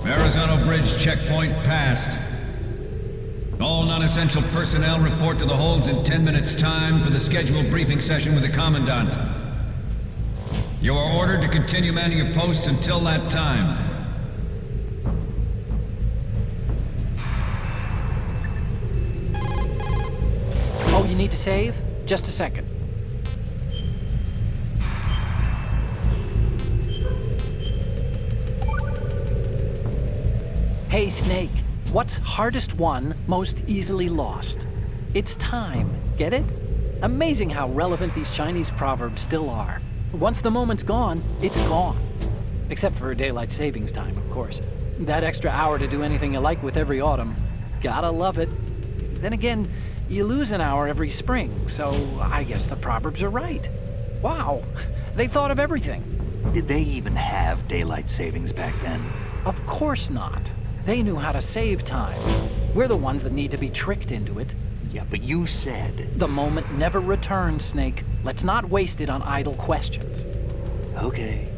Verrazano Bridge checkpoint passed. All non-essential personnel report to the holds in 10 minutes' time for the scheduled briefing session with the Commandant. You are ordered to continue manning your posts until that time. Oh, you need to save? Just a second. Hey, Snake. What's hardest won, most easily lost? It's time. Get it? Amazing how relevant these Chinese proverbs still are. Once the moment's gone, it's gone. Except for daylight savings time, of course. That extra hour to do anything you like with every autumn. Gotta love it. Then again, you lose an hour every spring, so I guess the proverbs are right. Wow, they thought of everything. Did they even have daylight savings back then? Of course not. They knew how to save time. We're the ones that need to be tricked into it. Yeah, but you said... The moment never returns, Snake. Let's not waste it on idle questions. Okay.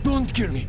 Don't kill me.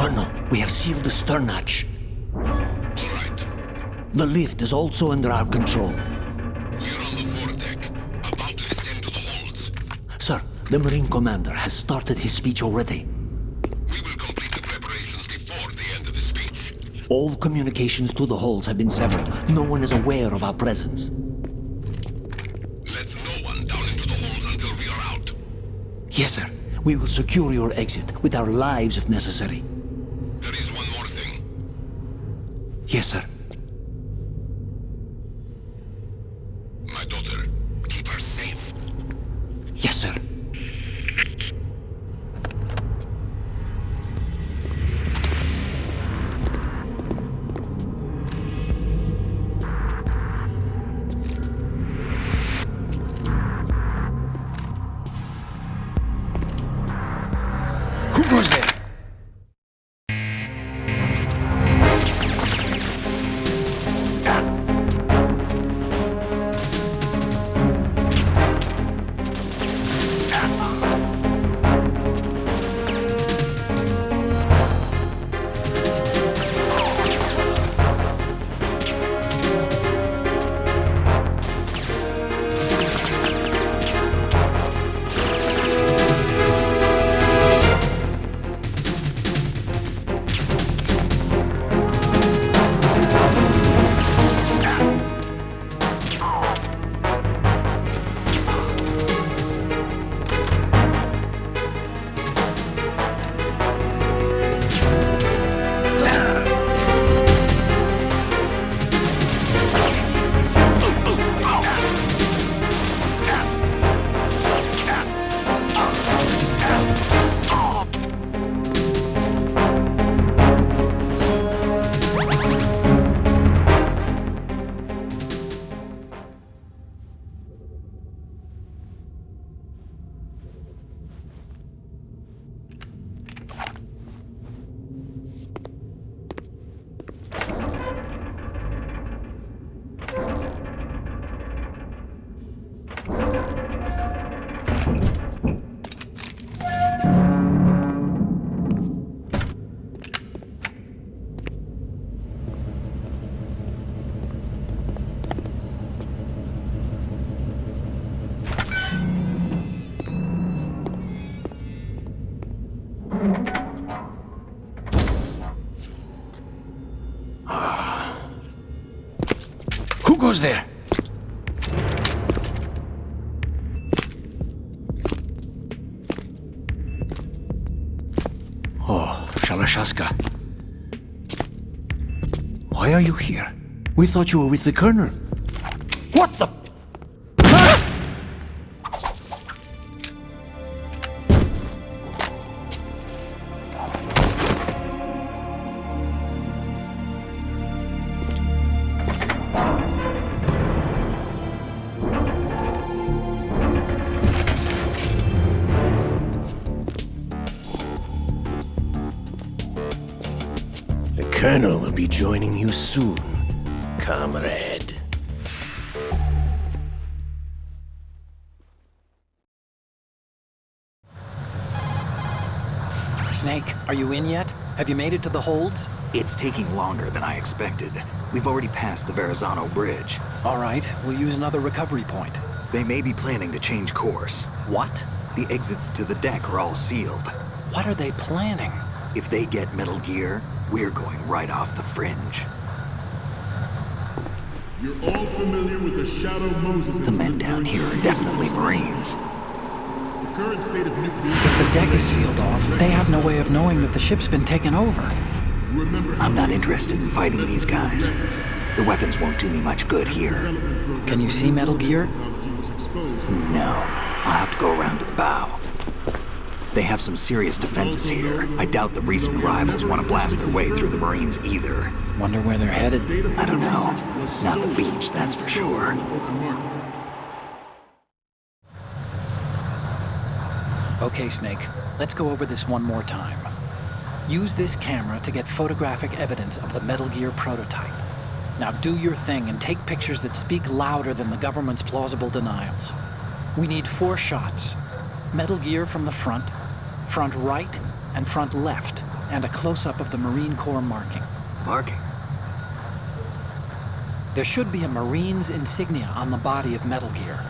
Colonel, we have sealed the stern hatch. All right. The lift is also under our control. We're on the foredeck, about to descend to the holds. Sir, the Marine Commander has started his speech already. We will complete the preparations before the end of the speech. All communications to the holds have been severed. No one is aware of our presence. Let no one down into the holds until we are out. Yes, sir. We will secure your exit with our lives if necessary. There is one more thing. Yes, sir. My daughter, keep her safe. Yes, sir. Who goes there? Who goes there? Oh, Shalashaska. Why are you here? We thought you were with the Colonel. What the... The Colonel will be joining you soon, comrade. Snake, are you in yet? Have you made it to the holds? It's taking longer than I expected. We've already passed the Verrazano Bridge. All right, we'll use another recovery point. They may be planning to change course. What? The exits to the deck are all sealed. What are they planning? If they get Metal Gear, we're going right off the fringe. You're all familiar with the Shadow Moses The men down here are definitely Marines. The current state of nuclear... If the deck is sealed off, they have no way of knowing that the ship's been taken over. Remember, I'm not interested in fighting these guys. The weapons won't do me much good here. Can you see Metal Gear? No, I'll have to go around to the bow. They have some serious defenses here. I doubt the recent arrivals want to blast their way through the Marines either. Wonder where they're headed. I don't know. Not the beach, that's for sure. Okay, Snake, let's go over this one more time. Use this camera to get photographic evidence of the Metal Gear prototype. Now do your thing and take pictures that speak louder than the government's plausible denials. We need 4 shots. Metal Gear from the front, front right, and front left. and a close-up of the Marine Corps marking. Marking? There should be a Marine's insignia on the body of Metal Gear.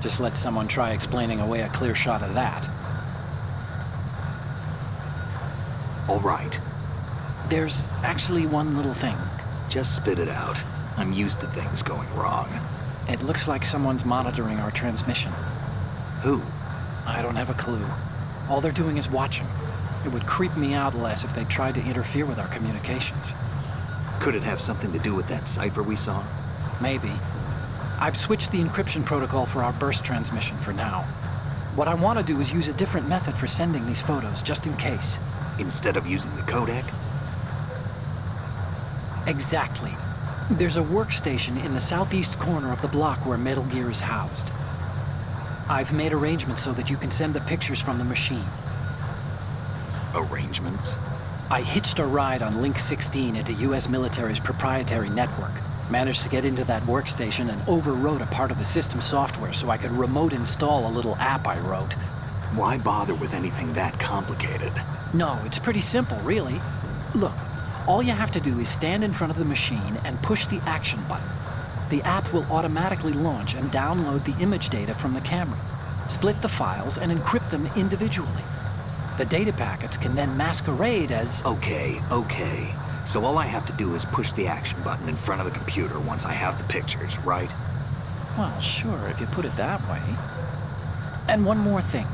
Just let someone try explaining away a clear shot of that. All right. There's actually one little thing. Just spit it out. I'm used to things going wrong. It looks like someone's monitoring our transmission. Who? I don't have a clue. All they're doing is watching. It would creep me out less if they tried to interfere with our communications. Could it have something to do with that cipher we saw? Maybe. I've switched the encryption protocol for our burst transmission for now. What I want to do is use a different method for sending these photos, just in case. Instead of using the codec? Exactly. There's a workstation in the southeast corner of the block where Metal Gear is housed. I've made arrangements so that you can send the pictures from the machine. Arrangements? I hitched a ride on Link 16 into US military's proprietary network. Managed to get into that workstation and overwrote a part of the system software so I could remote install a little app I wrote. Why bother with anything that complicated? No, it's pretty simple, really. Look, all you have to do is stand in front of the machine and push the action button. The app will automatically launch and download the image data from the camera, split the files, and encrypt them individually. The data packets can then masquerade as... Okay. So all I have to do is push the action button in front of the computer once I have the pictures, right? Well, sure, if you put it that way. And one more thing.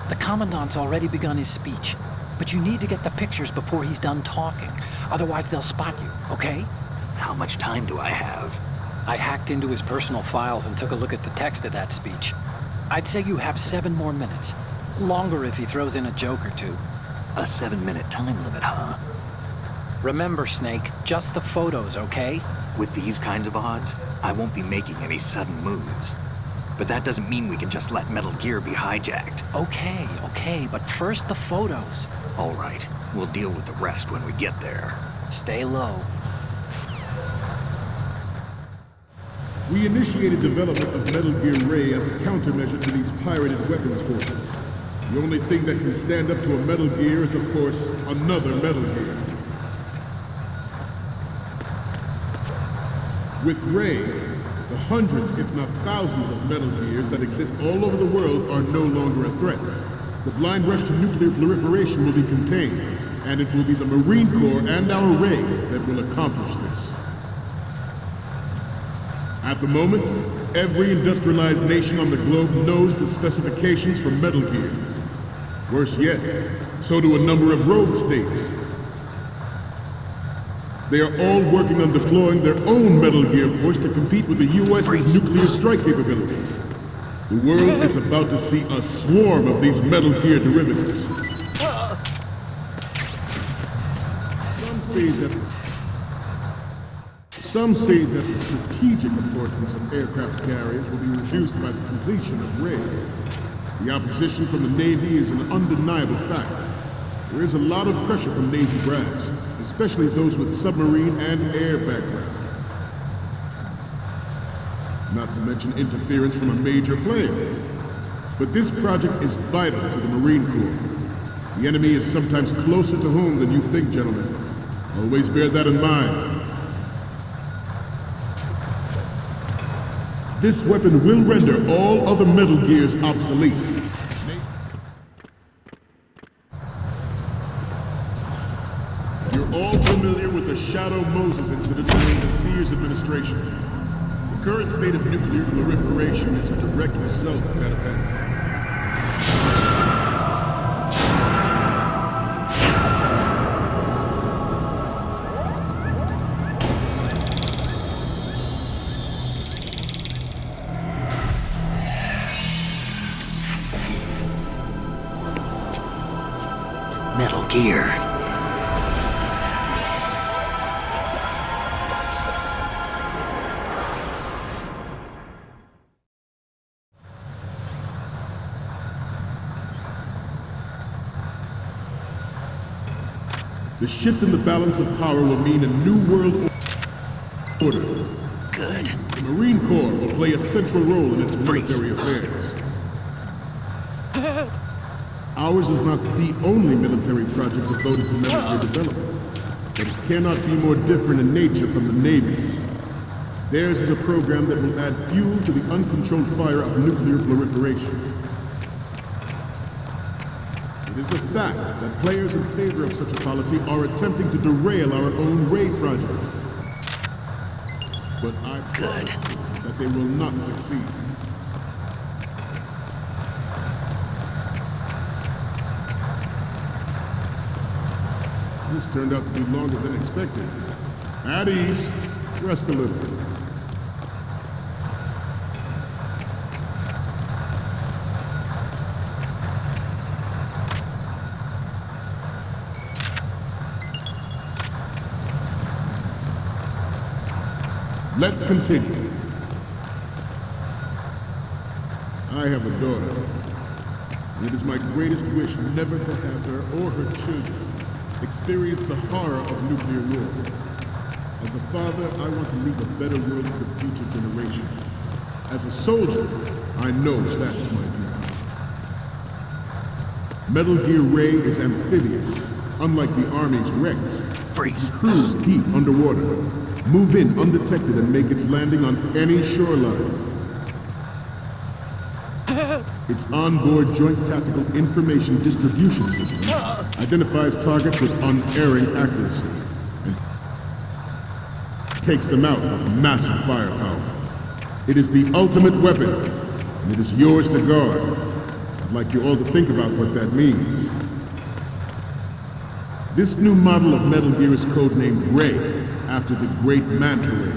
The Commandant's already begun his speech, but you need to get the pictures before he's done talking. Otherwise, they'll spot you, okay? How much time do I have? I hacked into his personal files and took a look at the text of that speech. I'd say you have 7 more minutes. Longer if he throws in a joke or two. A 7-minute time limit, huh? Remember, Snake, just the photos, okay? With these kinds of odds, I won't be making any sudden moves. But that doesn't mean we can just let Metal Gear be hijacked. Okay, but first the photos. All right, we'll deal with the rest when we get there. Stay low. We initiated development of Metal Gear Ray as a countermeasure to these pirated weapons forces. The only thing that can stand up to a Metal Gear is, of course, another Metal Gear. With Ray, the hundreds, if not thousands, of Metal Gears that exist all over the world are no longer a threat. The blind rush to nuclear proliferation will be contained, and it will be the Marine Corps and our Ray that will accomplish this. At the moment, every industrialized nation on the globe knows the specifications for Metal Gear. Worse yet, so do a number of rogue states. They are all working on deploying their own Metal Gear force to compete with the U.S.'s nuclear strike capability. The world is about to see a swarm of these Metal Gear derivatives. Some say that the strategic importance of aircraft carriers will be reduced by the completion of Ray. The opposition from the Navy is an undeniable fact. There is a lot of pressure from Navy brass, especially those with submarine and air background. Not to mention interference from a major player. But this project is vital to the Marine Corps. The enemy is sometimes closer to home than you think, gentlemen. Always bear that in mind. This weapon will render all other Metal Gears obsolete. You're all familiar with the Shadow Moses incident during the Sears administration. The current state of nuclear proliferation is a direct result of that event. Metal Gear. The shift in the balance of power will mean a new world order. Good. The Marine Corps will play a central role in its military affairs. Ours is not the only military project devoted to Metal Gear development, but it cannot be more different in nature from the Navy's. Theirs is a program that will add fuel to the uncontrolled fire of nuclear proliferation. It is a fact that players in favor of such a policy are attempting to derail our own Ray project. But I promise you that they will not succeed. This turned out to be longer than expected. At ease. Rest a little. Let's continue. I have a daughter, and it is my greatest wish never to have her or her children experience the horror of nuclear war. As a father, I want to leave a better world for the future generation. As a soldier, I know that is my duty. Metal Gear Ray is amphibious, unlike the Army's Rex. Freeze. It can cruise deep underwater, move in undetected, and make its landing on any shoreline. Its onboard Joint Tactical Information Distribution System identifies targets with unerring accuracy and takes them out with massive firepower. It is the ultimate weapon, and it is yours to guard. I'd like you all to think about what that means. This new model of Metal Gear is codenamed Ray, after the great Manta Ray.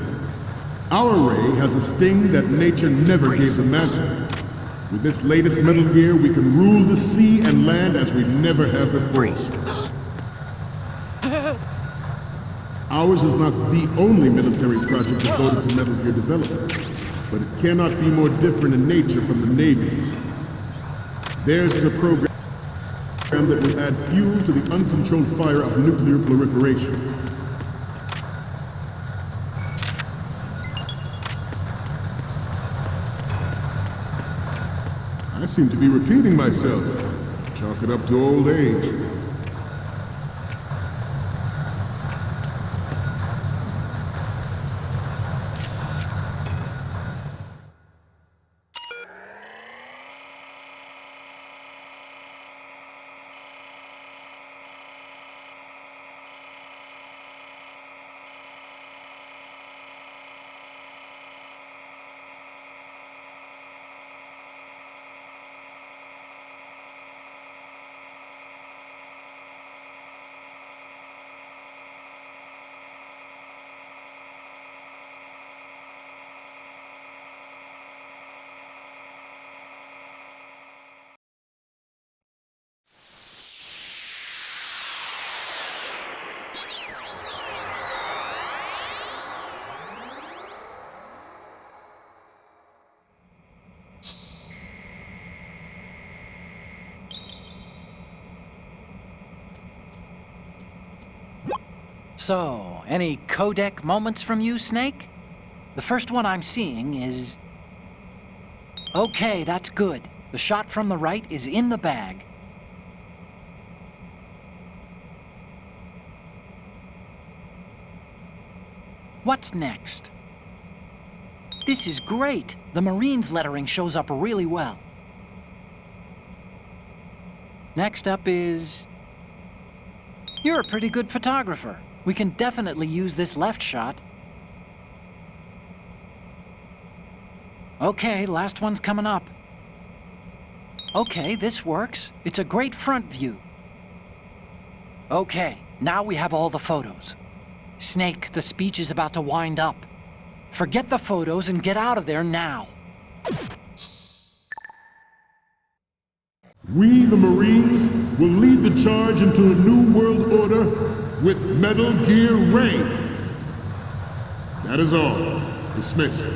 Our Ray has a sting that nature never gave the Manta. With this latest Metal Gear, we can rule the sea and land as we never have before. Freeze. Ours is not the only military project devoted to Metal Gear development, but it cannot be more different in nature from the Navy's. Theirs is a program that will add fuel to the uncontrolled fire of nuclear proliferation. I seem to be repeating myself. Chalk it up to old age. So, any codec moments from you, Snake? The first one I'm seeing is... Okay, that's good. The shot from the right is in the bag. What's next? This is great. The Marines lettering shows up really well. Next up is... You're a pretty good photographer. We can definitely use this left shot. Okay, last one's coming up. Okay, this works. It's a great front view. Okay, now we have all the photos. Snake, the speech is about to wind up. Forget the photos and get out of there now. We, the Marines, will lead the charge into a new world order with Metal Gear Ray. That is all. Dismissed.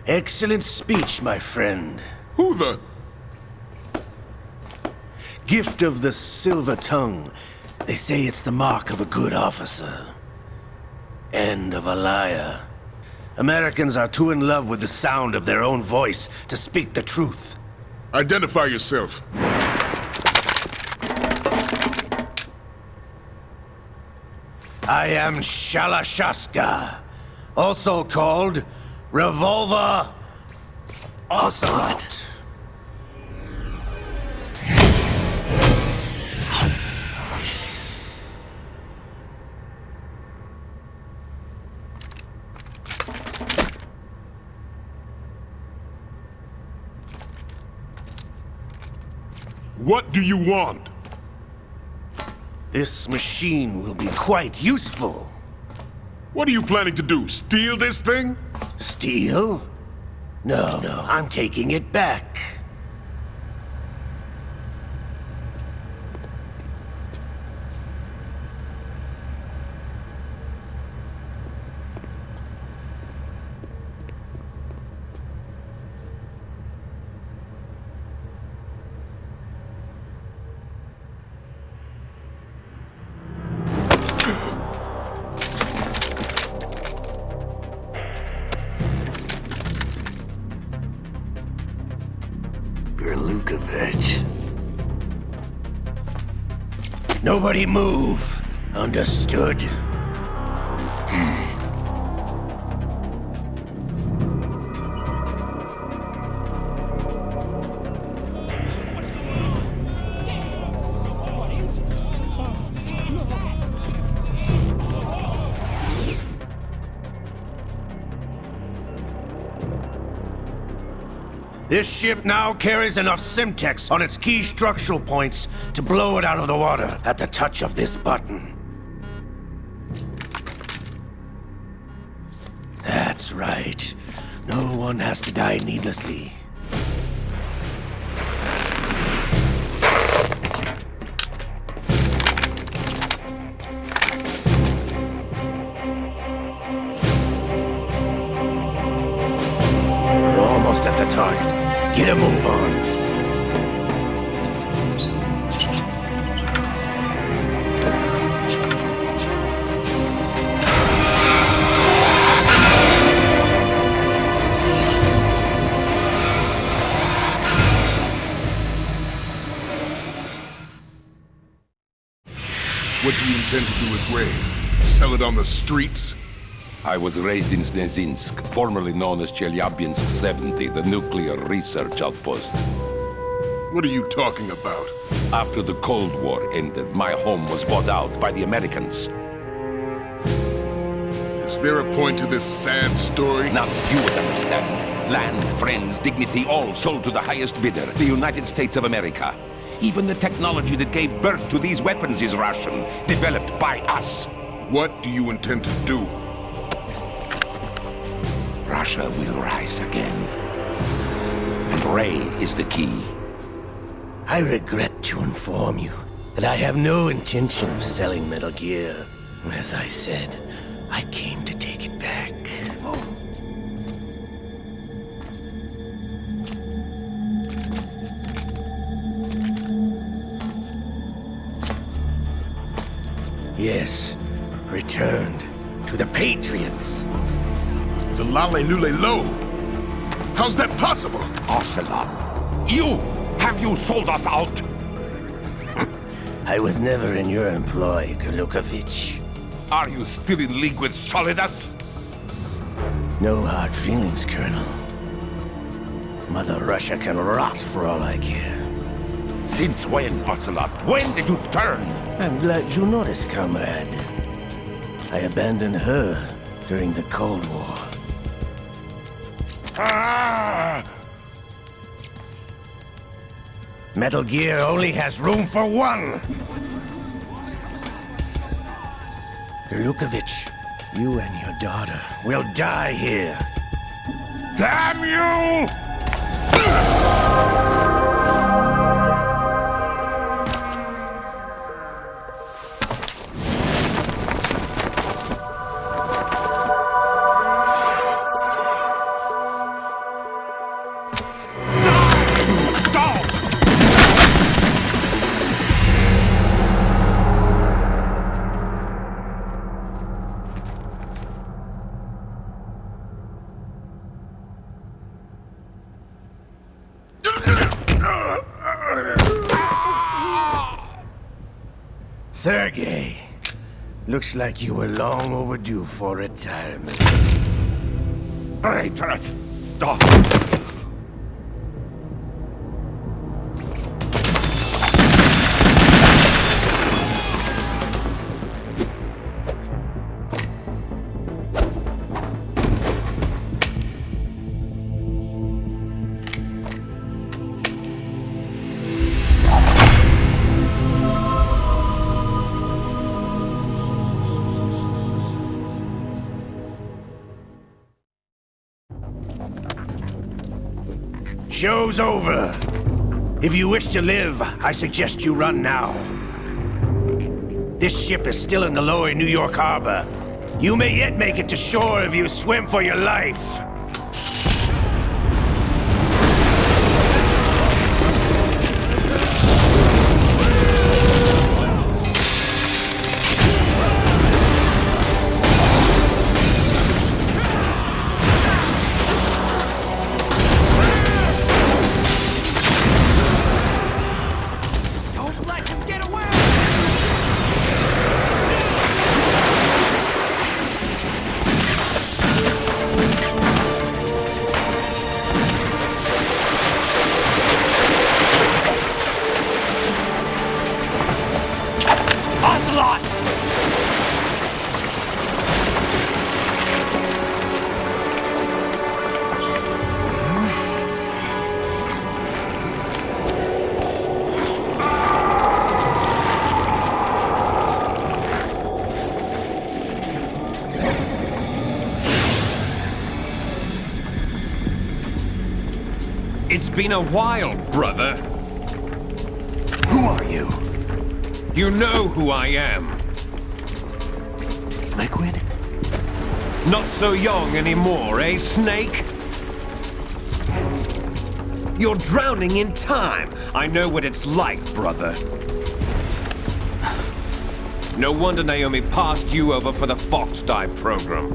Excellent speech, my friend. Who the... Gift of the silver tongue. They say it's the mark of a good officer. And of a liar. Americans are too in love with the sound of their own voice to speak the truth. Identify yourself. I am Shalashaska, also called Revolver Ocelot. What do you want? This machine will be quite useful. What are you planning to do? Steal this thing? Steal? No, I'm taking it back. Nobody move. Understood? This ship now carries enough Simtex on its key structural points to blow it out of the water at the touch of this button. That's right. No one has to die needlessly. We're almost at the target. Get a move on. What do you intend to do with Ray? Sell it on the streets? I was raised in Snezinsk, formerly known as Chelyabinsk 70, the nuclear research outpost. What are you talking about? After the Cold War ended, my home was bought out by the Americans. Is there a point to this sad story? Now you would understand. Land, friends, dignity, all sold to the highest bidder, the United States of America. Even the technology that gave birth to these weapons is Russian, developed by us. What do you intend to do? Russia will rise again. And Ray is the key. I regret to inform you that I have no intention of selling Metal Gear. As I said, I came to take it back. Yes, returned to the Patriots. The Lale Lule Lo? How's that possible? Ocelot, have you sold us out? I was never in your employ, Golukovich. Are you still in league with Solidus? No hard feelings, Colonel. Mother Russia can rot for all I care. Since when, Ocelot? When did you turn? I'm glad you noticed, comrade. I abandoned her during the Cold War. Ah! Metal Gear only has room for one! Golukovich, you and your daughter will die here. Damn you! Sergei, looks like you were long overdue for retirement. Traitors! Stop! Show's over. If you wish to live, I suggest you run now. This ship is still in the lower New York harbor. You may yet make it to shore if you swim for your life. It's been a while, brother. Who are you? You know who I am. Liquid? Not so young anymore, eh, Snake? You're drowning in time. I know what it's like, brother. No wonder Naomi passed you over for the Fox Dive program.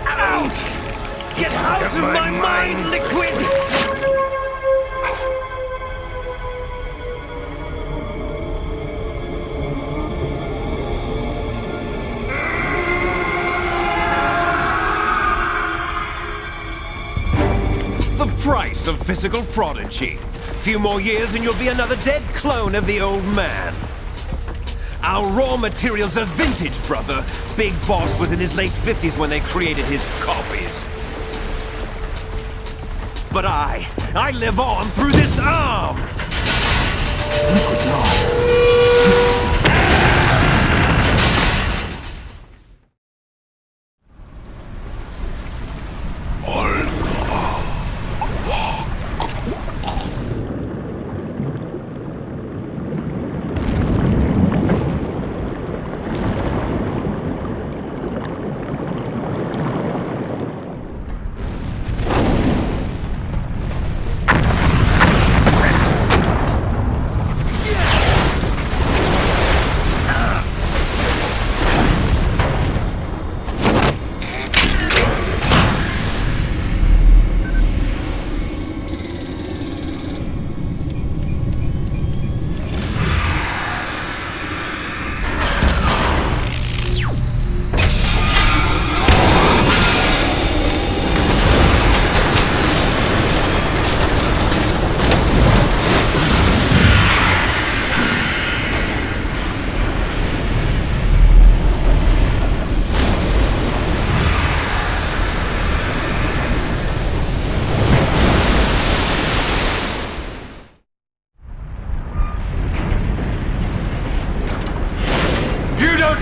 Ouch! Get out of my mind, Liquid! The price of physical prodigy. Few more years and you'll be another dead clone of the old man. Our raw materials are vintage, brother. Big Boss was in his late 50s when they created his copies. But I live on through this arm! Liquid's on.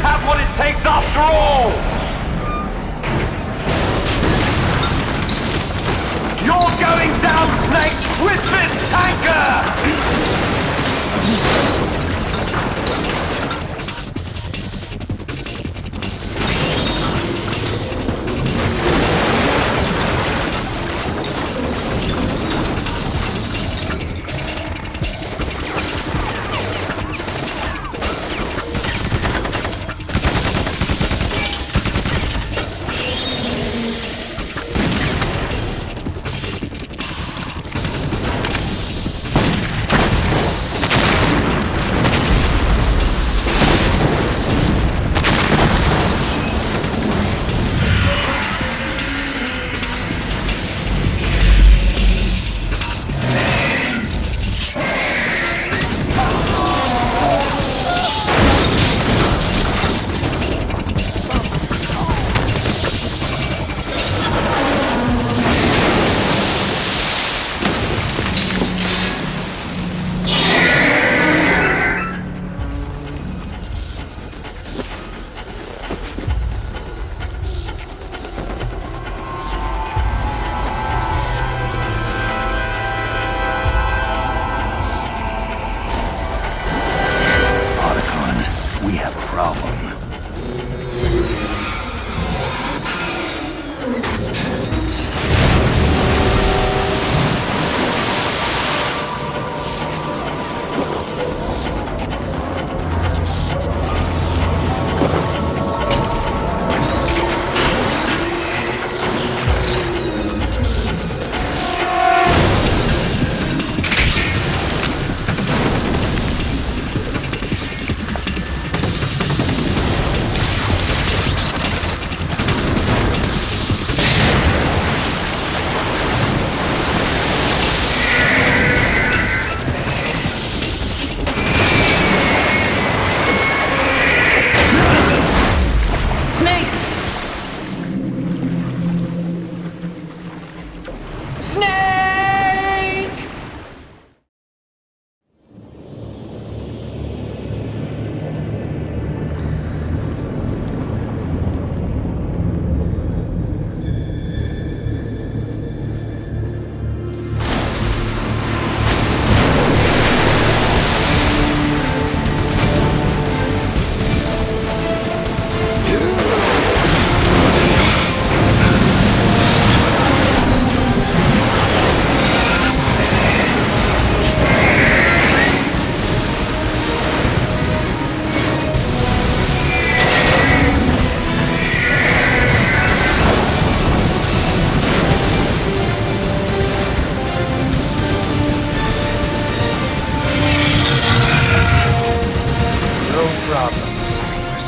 Have what it takes after all! You're going down, Snake, with this tanker!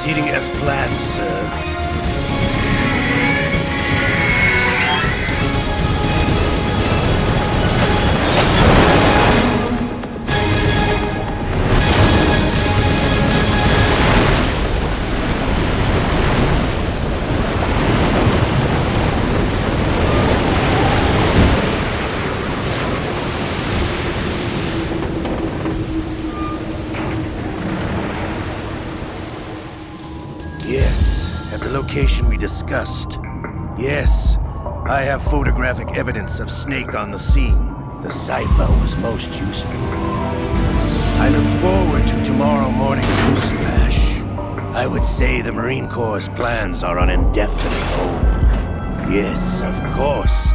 proceeding as planned, sir. Yes, at the location we discussed. Yes, I have photographic evidence of Snake on the scene. The cipher was most useful. I look forward to tomorrow morning's news flash. I would say the Marine Corps' plans are on indefinite hold. Yes, of course,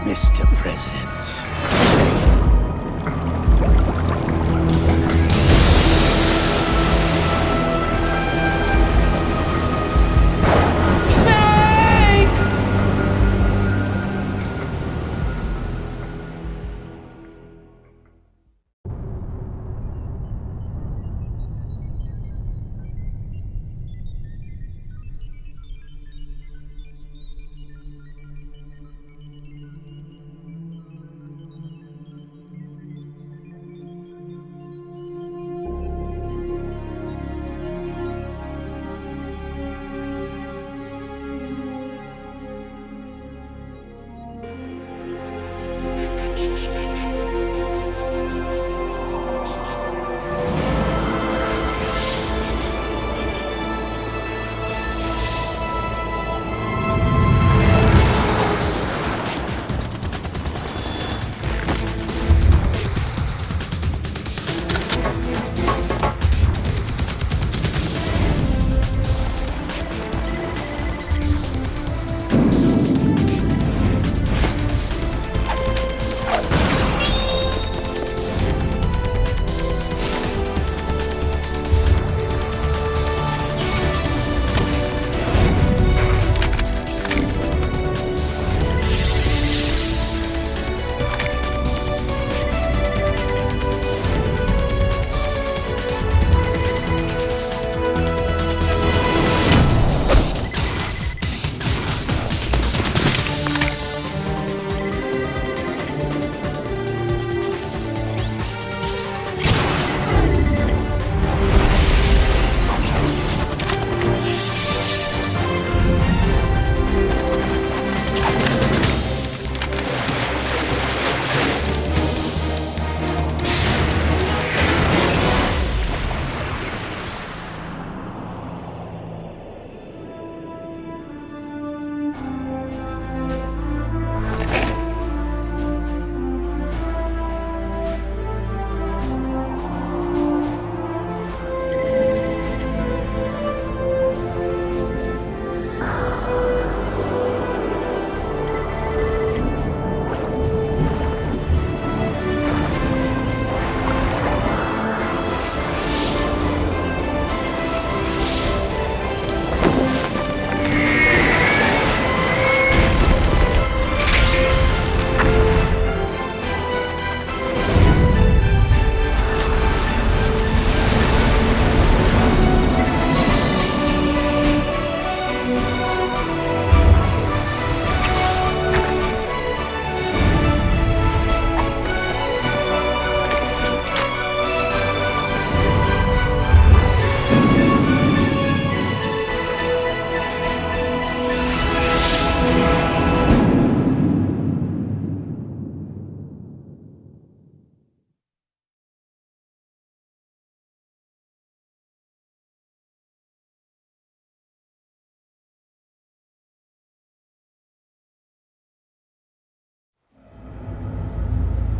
Mr. President.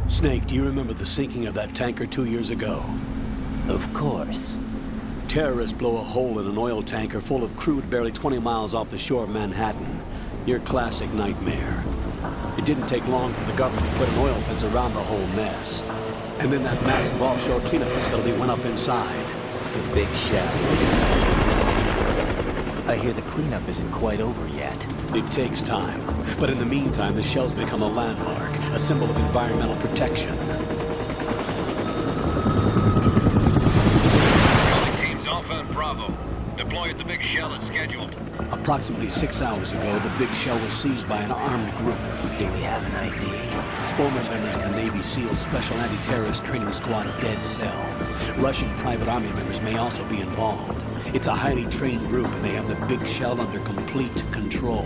Snake, do you remember the sinking of that tanker 2 years ago? Of course. Terrorists blow a hole in an oil tanker full of crude barely 20 miles off the shore of Manhattan. Your classic nightmare. It didn't take long for the government to put an oil fence around the whole mess. And then that massive offshore cleanup facility went up inside. The big shell. I hear the cleanup isn't quite over yet. It takes time. But in the meantime, the shell's become a landmark, a symbol of environmental protection. Teams Alpha and Bravo. Deploy deploy at the big shell as scheduled. Approximately 6 hours ago, the big shell was seized by an armed group. Do we have an ID? Former members of the Navy SEAL Special Anti-Terrorist Training Squad Dead Cell. Russian private army members may also be involved. It's a highly trained group, and they have the big shell under complete control.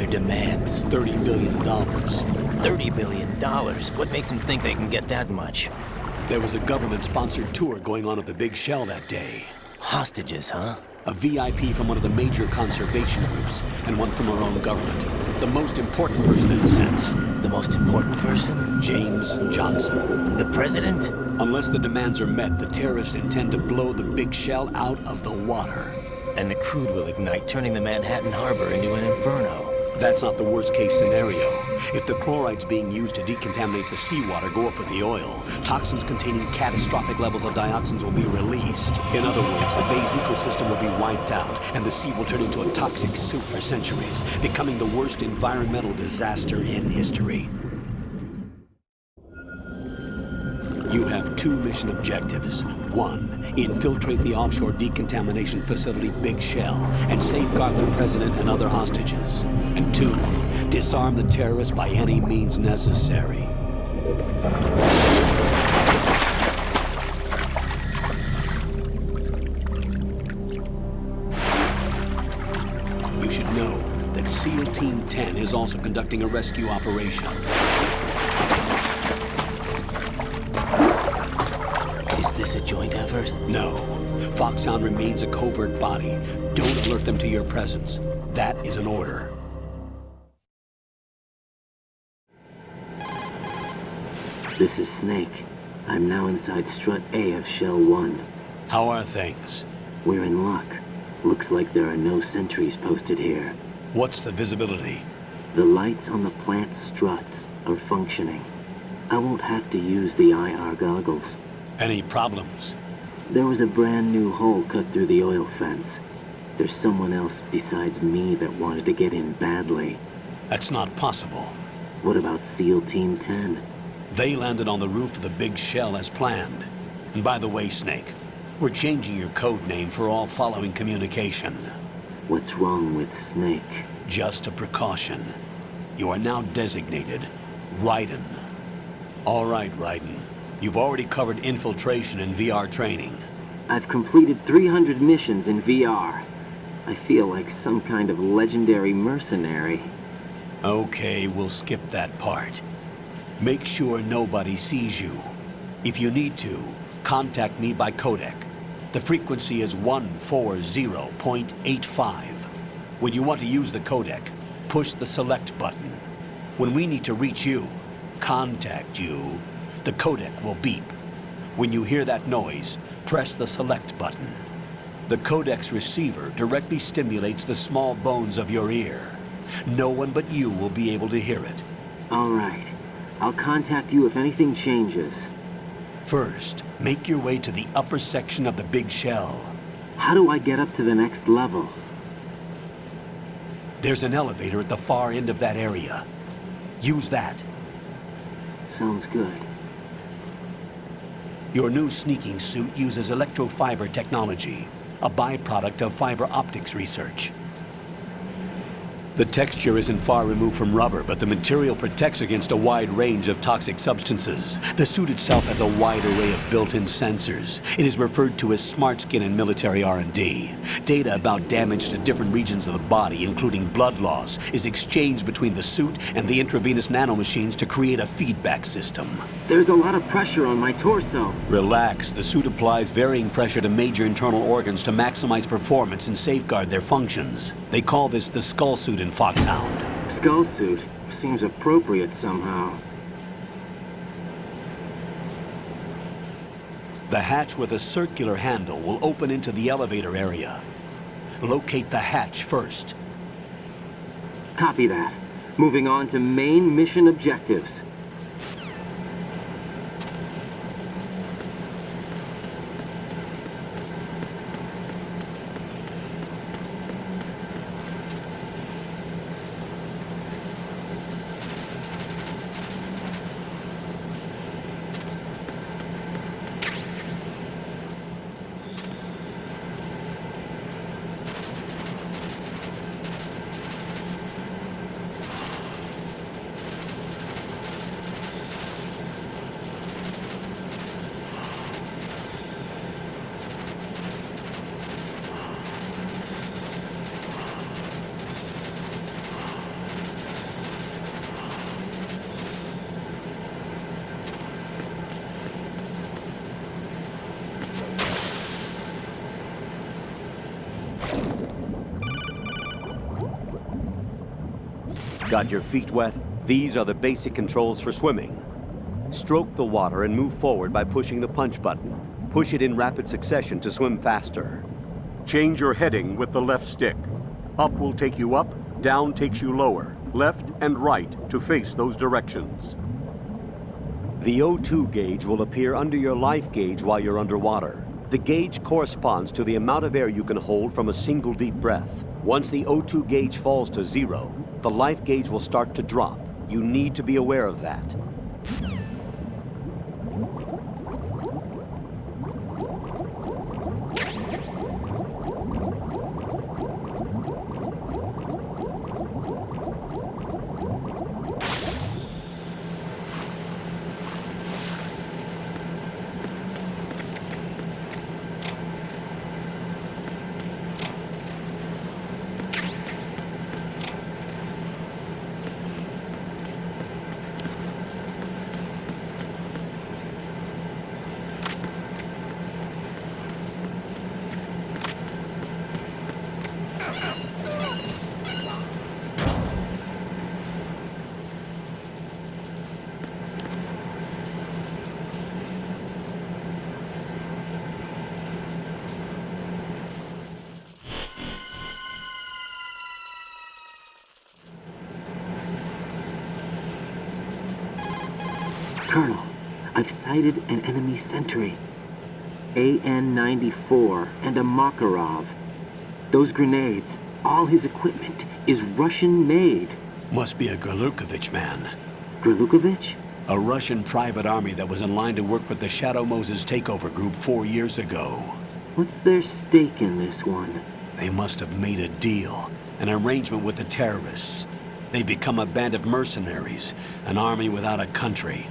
Demands. $30 billion. $30 billion? What makes them think they can get that much? There was a government-sponsored tour going on at the big shell that day. Hostages, huh? A VIP from one of the major conservation groups, and one from our own government. The most important person in a sense. The most important person? James Johnson. The president? Unless the demands are met, the terrorists intend to blow the big shell out of the water. And the crude will ignite, turning the Manhattan Harbor into an inferno. That's not the worst-case scenario. If the chlorides being used to decontaminate the seawater go up with the oil, toxins containing catastrophic levels of dioxins will be released. In other words, the bay's ecosystem will be wiped out, and the sea will turn into a toxic soup for centuries, becoming the worst environmental disaster in history. You have 2 mission objectives. 1, infiltrate the offshore decontamination facility Big Shell and safeguard the president and other hostages. And 2, disarm the terrorists by any means necessary. You should know that SEAL Team 10 is also conducting a rescue operation. Is this a joint effort? No. Foxhound remains a covert body. Don't alert them to your presence. That is an order. This is Snake. I'm now inside Strut A of Shell 1. How are things? We're in luck. Looks like there are no sentries posted here. What's the visibility? The lights on the plant's struts are functioning. I won't have to use the IR goggles. Any problems? There was a brand new hole cut through the oil fence. There's someone else besides me that wanted to get in badly. That's not possible. What about SEAL Team 10? They landed on the roof of the Big Shell as planned. And by the way, Snake, we're changing your code name for all following communication. What's wrong with Snake? Just a precaution. You are now designated Raiden. All right, Raiden. You've already covered infiltration and VR training. I've completed 300 missions in VR. I feel like some kind of legendary mercenary. Okay, we'll skip that part. Make sure nobody sees you. If you need to, contact me by codec. The frequency is 140.85. When you want to use the codec, push the select button. When we need to reach you, contact you, the codec will beep. When you hear that noise, press the select button. The codec's receiver directly stimulates the small bones of your ear. No one but you will be able to hear it. All right. I'll contact you if anything changes. First, make your way to the upper section of the Big Shell. How do I get up to the next level? There's an elevator at the far end of that area. Use that. Sounds good. Your new sneaking suit uses electrofiber technology, a byproduct of fiber optics research. The texture isn't far removed from rubber, but the material protects against a wide range of toxic substances. The suit itself has a wide array of built-in sensors. It is referred to as smart skin in military R&D. Data about damage to different regions of the body, including blood loss, is exchanged between the suit and the intravenous nanomachines to create a feedback system. There's a lot of pressure on my torso. Relax. The suit applies varying pressure to major internal organs to maximize performance and safeguard their functions. They call this the skull suit in Foxhound. Skull suit? seems appropriate somehow. The hatch with a circular handle will open into the elevator area. Locate the hatch first. Copy that. Moving on to main mission objectives. Got your feet wet? These are the basic controls for swimming. Stroke the water and move forward by pushing the punch button. Push it in rapid succession to swim faster. Change your heading with the left stick. Up will take you up, down takes you lower, left and right to face those directions. The O2 gauge will appear under your life gauge while you're underwater. The gauge corresponds to the amount of air you can hold from a single deep breath. Once the O2 gauge falls to 0, the life gauge will start to drop. You need to be aware of that. Colonel, I've sighted an enemy sentry. AN-94 and a Makarov. Those grenades, all his equipment, is Russian-made. Must be a Gurlukovich man. Gurlukovich? A Russian private army that was in line to work with the Shadow Moses takeover group 4 years ago. What's their stake in this one? They must have made a deal, an arrangement with the terrorists. They become a band of mercenaries, an army without a country.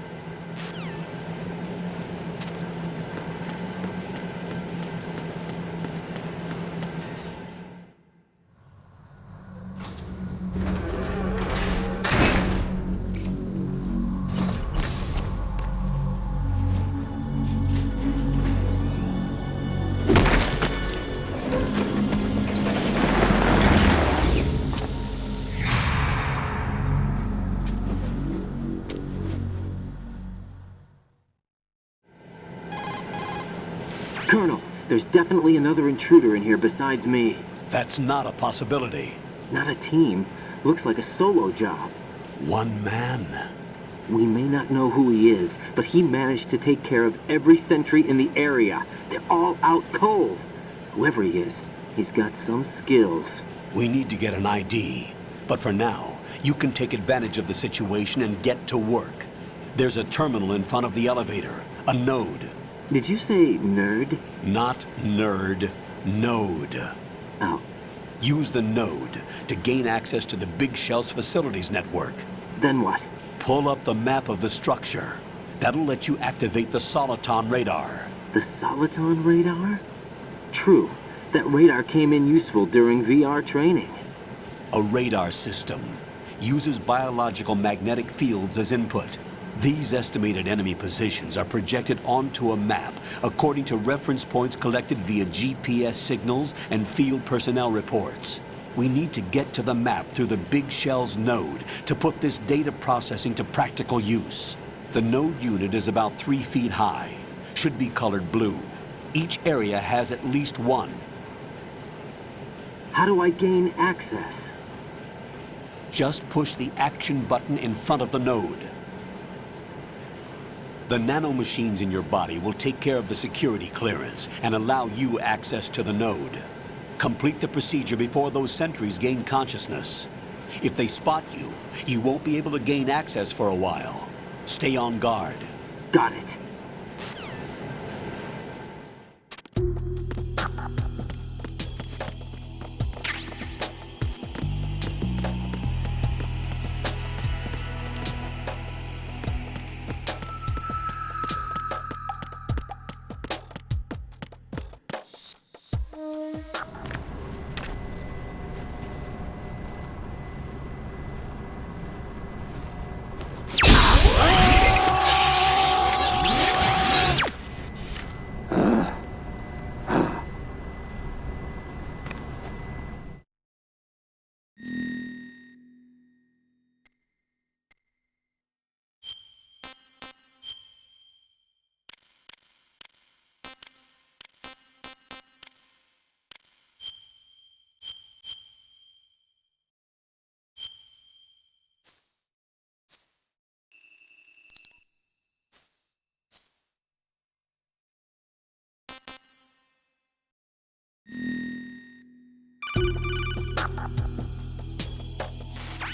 Colonel, there's definitely another intruder in here besides me. That's not a possibility. Not a team. Looks like a solo job. One man. We may not know who he is, but he managed to take care of every sentry in the area. They're all out cold. Whoever he is, he's got some skills. We need to get an ID. But for now, you can take advantage of the situation and get to work. There's a terminal in front of the elevator. A node. Did you say nerd? Not nerd. Node. Oh. Use the node to gain access to the Big Shell's facilities network. Then what? Pull up the map of the structure. That'll let you activate the Soliton radar. The Soliton radar? True. That radar came in useful during VR training. A radar system uses biological magnetic fields as input. These estimated enemy positions are projected onto a map according to reference points collected via GPS signals and field personnel reports. We need to get to the map through the Big Shell's node to put this data processing to practical use. The node unit is about 3 feet high. Should be colored blue. Each area has at least one. How do I gain access? Just push the action button in front of the node. The nanomachines in your body will take care of the security clearance and allow you access to the node. Complete the procedure before those sentries gain consciousness. If they spot you, you won't be able to gain access for a while. Stay on guard. Got it.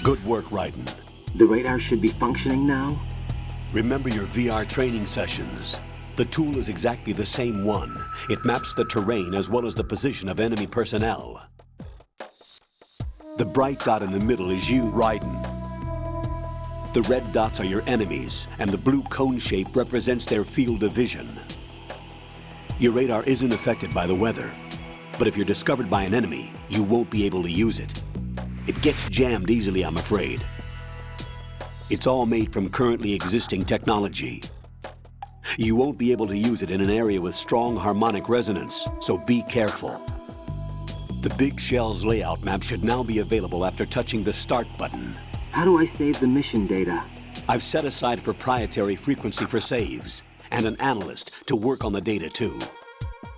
Good work, Raiden. The radar should be functioning now? Remember your VR training sessions. The tool is exactly the same one. It maps the terrain as well as the position of enemy personnel. The bright dot in the middle is you, Raiden. The red dots are your enemies, and the blue cone shape represents their field of vision. Your radar isn't affected by the weather, but if you're discovered by an enemy, you won't be able to use it. It gets jammed easily, I'm afraid. It's all made from currently existing technology. You won't be able to use it in an area with strong harmonic resonance, so be careful. The Big Shell's layout map should now be available after touching the Start button. How do I save the mission data? I've set aside a proprietary frequency for saves, and an analyst to work on the data too.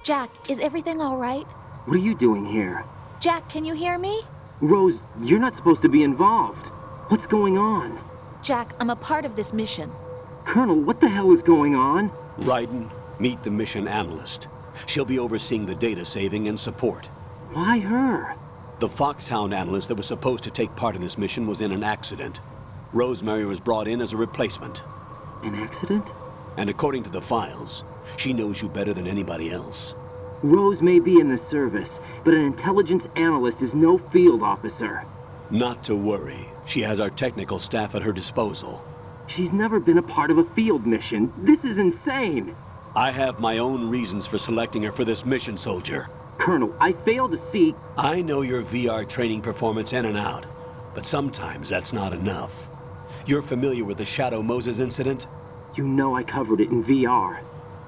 Jack, is everything all right? What are you doing here? Jack, can you hear me? Rose, you're not supposed to be involved. What's going on? Jack, I'm a part of this mission. Colonel, what the hell is going on? Raiden, meet the mission analyst. She'll be overseeing the data saving and support. Why her? The Foxhound analyst that was supposed to take part in this mission was in an accident. Rosemary was brought in as a replacement. An accident? And according to the files, she knows you better than anybody else. Rose may be in the service, but an intelligence analyst is no field officer. Not to worry. She has our technical staff at her disposal. She's never been a part of a field mission. This is insane. I have my own reasons for selecting her for this mission, soldier. Colonel, I fail to see... I know your VR training performance in and out, but sometimes that's not enough. You're familiar with the Shadow Moses incident? You know I covered it in VR.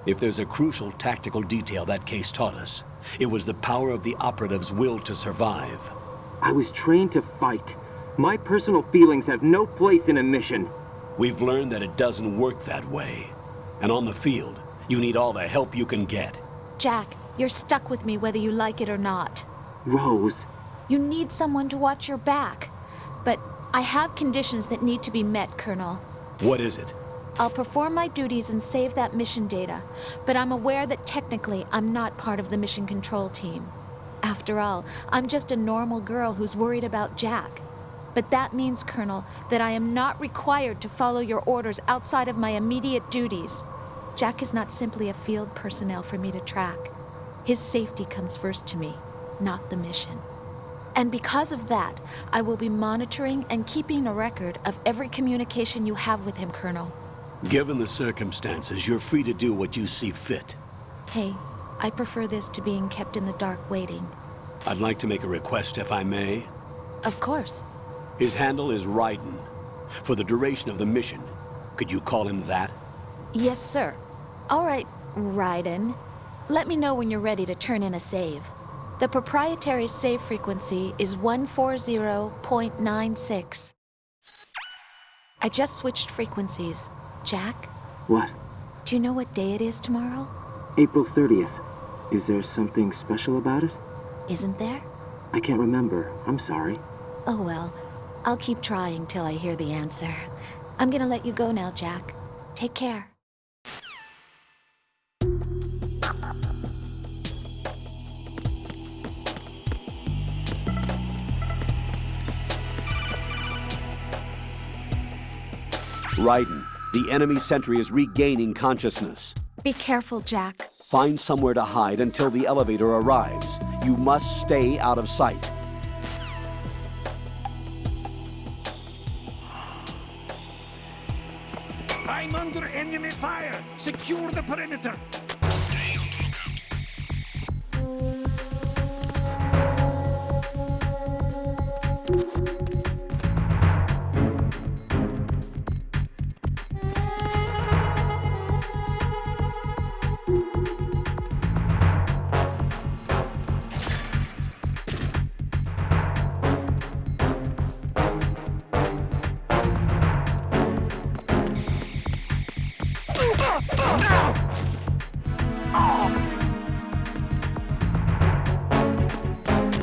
If there's a crucial tactical detail that case taught us, it was the power of the operative's will to survive. I was trained to fight. My personal feelings have no place in a mission. We've learned that it doesn't work that way. And on the field, you need all the help you can get. Jack, you're stuck with me whether you like it or not. Rose. You need someone to watch your back. But I have conditions that need to be met, Colonel. What is it? I'll perform my duties and save that mission data, but I'm aware that technically I'm not part of the mission control team. After all, I'm just a normal girl who's worried about Jack. But that means, Colonel, that I am not required to follow your orders outside of my immediate duties. Jack is not simply a field personnel for me to track. His safety comes first to me, not the mission. And because of that, I will be monitoring and keeping a record of every communication you have with him, Colonel. Given the circumstances, you're free to do what you see fit. Hey, I prefer this to being kept in the dark waiting. I'd like to make a request, if I may. Of course. His handle is Raiden. For the duration of the mission, could you call him that? Yes, sir. All right, Raiden. Let me know when you're ready to turn in a save. The proprietary save frequency is 140.96. I just switched frequencies. Jack, What? do you know what day it is tomorrow? April 30th. Is there something special about it? Isn't there? I can't remember. I'm sorry. Oh well, I'll keep trying till I hear the answer. I'm gonna let you go now, Jack. Take care. Raiden, the enemy sentry is regaining consciousness. Be careful, Jack. Find somewhere to hide until the elevator arrives. You must stay out of sight. I'm under enemy fire. Secure the perimeter.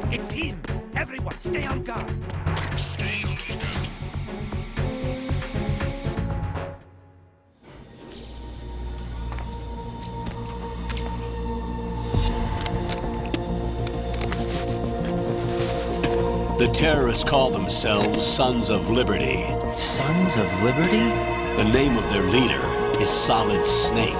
It's him! Everyone, stay on guard! Stay on lookout. The terrorists call themselves Sons of Liberty. Sons of Liberty? The name of their leader is Solid Snake.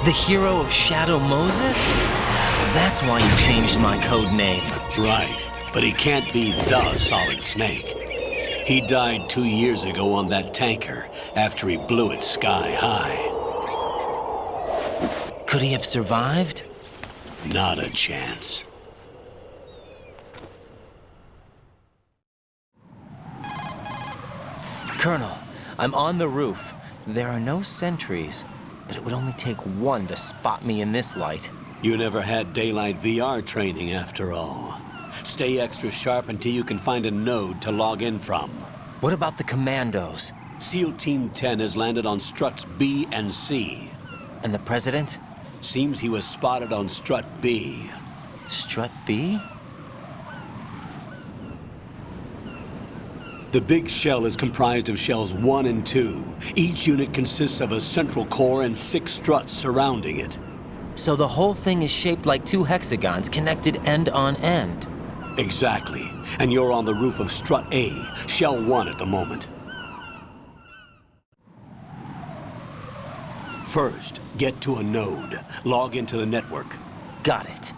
The hero of Shadow Moses? So that's why you changed my code name. Right, but he can't be the Solid Snake. He died 2 years ago on that tanker after he blew it sky high. Could he have survived? Not a chance. Colonel, I'm on the roof. There are no sentries, but it would only take one to spot me in this light. You never had daylight VR training after all. Stay extra sharp until you can find a node to log in from. What about the commandos? SEAL Team 10 has landed on struts B and C. And the president? Seems he was spotted on strut B. Strut B? The big shell is comprised of shells 1 and 2. Each unit consists of a central core and 6 struts surrounding it. So the whole thing is shaped like 2 hexagons connected end on end. Exactly. And you're on the roof of strut A, shell 1 at the moment. First, get to a node. Log into the network. Got it.